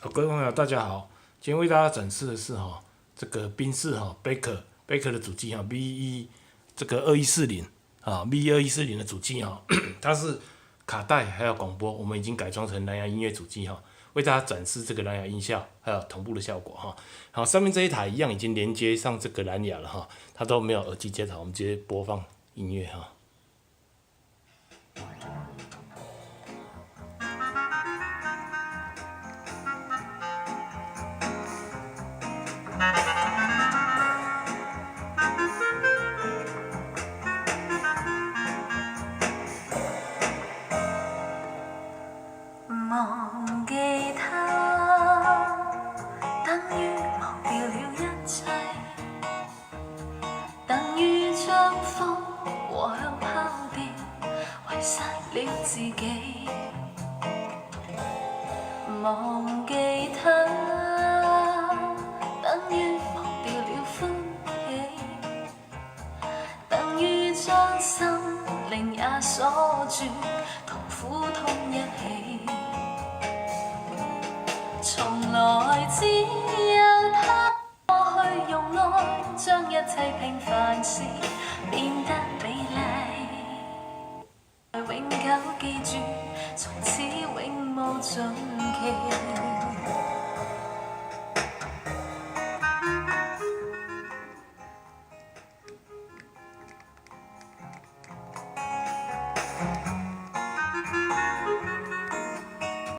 各位朋友，大家好，今天为大家展示的是这个宾士Baker 的主机V1这个2140V2140的主机它是卡带还有广播，我们已经改装成蓝牙音乐主机为大家展示这个蓝牙音效还有同步的效果好，上面这一台一样已经连接上这个蓝牙了它都没有耳机接头，我们直接播放音乐忘記他，等於忘掉了一切，等於將風和香拋掉，遺失了自己。忘記他，等於忘掉了歡喜，等於將心靈也鎖住，同苦痛一起。從來只有他過去用愛將一切平凡事變得美麗，永久記住，從此永無盡期。